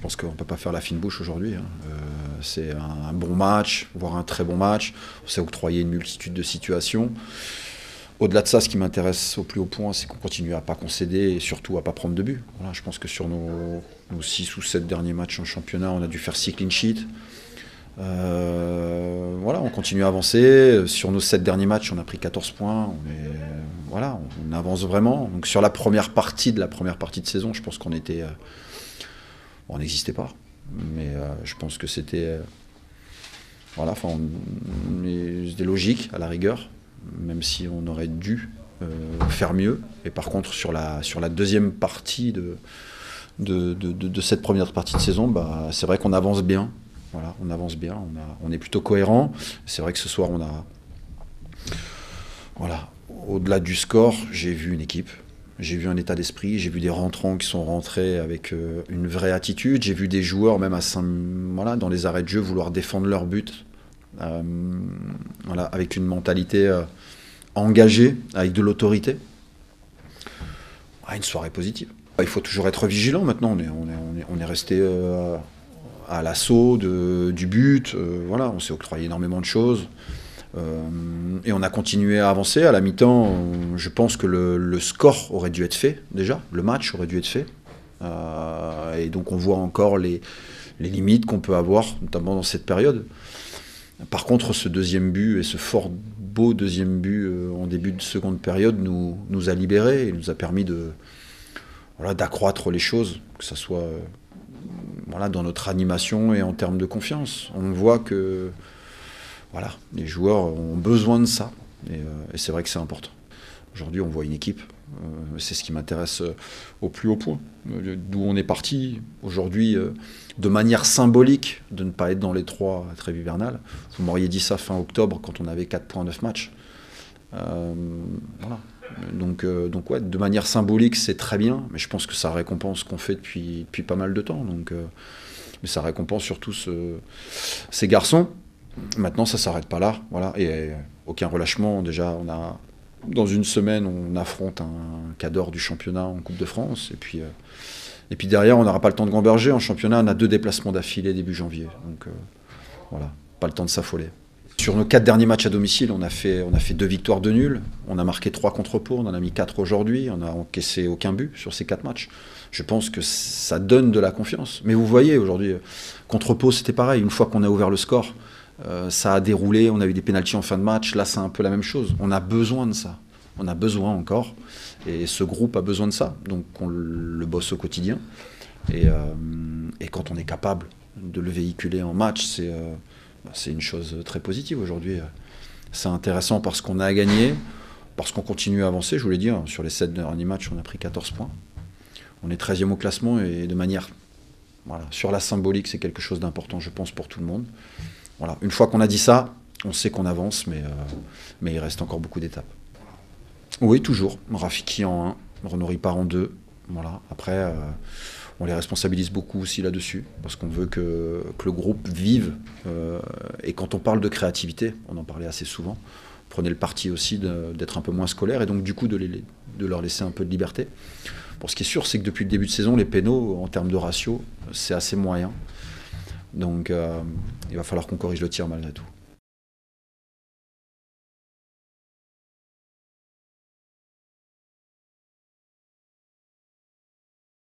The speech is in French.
pense qu'on ne peut pas faire la fine bouche aujourd'hui. C'est un bon match, voire un très bon match. On s'est octroyé une multitude de situations. Au-delà de ça, ce qui m'intéresse au plus haut point, c'est qu'on continue à ne pas concéder et surtout à ne pas prendre de but. Voilà, je pense que sur nos 6 ou 7 derniers matchs en championnat, on a dû faire 6 clean sheets. Voilà, on continue à avancer. Sur nos 7 derniers matchs, on a pris 14 points. Voilà, on avance vraiment. Donc sur la première partie de saison, je pense qu'on n'existait pas. Mais je pense que c'était c'était logique à la rigueur, même si on aurait dû faire mieux. Et par contre, sur la deuxième partie de cette première partie de saison, c'est vrai qu'on avance bien. Voilà, on avance bien, on est plutôt cohérent. C'est vrai que ce soir, au-delà du score, j'ai vu une équipe, j'ai vu un état d'esprit, j'ai vu des rentrants qui sont rentrés avec une vraie attitude, j'ai vu des joueurs même dans les arrêts de jeu vouloir défendre leur but, avec une mentalité engagée, avec de l'autorité. Une soirée positive. Il faut toujours être vigilant maintenant, on est resté à l'assaut du but, on s'est octroyé énormément de choses. Et on a continué à avancer. À la mi-temps, je pense que le score aurait dû être fait déjà, le match aurait dû être fait. Et donc on voit encore les limites qu'on peut avoir, notamment dans cette période. Par contre, ce deuxième but, et ce fort beau deuxième but en début de seconde période, nous a libérés et nous a permis d'accroître les choses, que ce soit dans notre animation et en termes de confiance. On voit que les joueurs ont besoin de ça, et c'est vrai que c'est important. Aujourd'hui, on voit une équipe, c'est ce qui m'intéresse au plus haut point. D'où on est parti aujourd'hui, de manière symbolique, de ne pas être dans les 3 trêves hivernales. Vous m'auriez dit ça fin octobre, quand on avait 4 points en 9 matchs. Donc, de manière symbolique, c'est très bien, mais je pense que ça récompense ce qu'on fait depuis pas mal de temps. Mais ça récompense surtout ces garçons. Maintenant, ça ne s'arrête pas là. Et aucun relâchement. Déjà, dans une semaine, on affronte un cadre du championnat en Coupe de France. Et puis derrière, on n'aura pas le temps de gamberger. En championnat, on a 2 déplacements d'affilée début janvier. Donc pas le temps de s'affoler. Sur nos 4 derniers matchs à domicile, on a fait 2 victoires, 2 nuls. On a marqué 3 contre-pots, on en a mis 4 aujourd'hui. On n'a encaissé aucun but sur ces 4 matchs. Je pense que ça donne de la confiance. Mais vous voyez, aujourd'hui, contre-Pau, c'était pareil. Une fois qu'on a ouvert le score, ça a déroulé, on a eu des pénaltys en fin de match. Là, c'est un peu la même chose. On a besoin de ça. On a besoin encore. Et ce groupe a besoin de ça. Donc, on le bosse au quotidien. Et quand on est capable de le véhiculer en match, c'est une chose très positive aujourd'hui. C'est intéressant parce qu'on a gagné, parce qu'on continue à avancer. Je vous l'ai dit, sur les 7 derniers matchs, on a pris 14 points. On est 13e au classement et de manière... sur la symbolique, c'est quelque chose d'important, je pense, pour tout le monde. Une fois qu'on a dit ça, on sait qu'on avance, mais il reste encore beaucoup d'étapes. Oui, toujours. Rafiki en 1, Renaud Ripart en 2. Après, on les responsabilise beaucoup aussi là-dessus, parce qu'on veut que le groupe vive. Et quand on parle de créativité, on en parlait assez souvent, prenez le parti aussi d'être un peu moins scolaire, et donc du coup de leur laisser un peu de liberté. Bon, ce qui est sûr, c'est que depuis le début de saison, les pénaux, en termes de ratio, c'est assez moyen. Donc il va falloir qu'on corrige le tir malgré tout.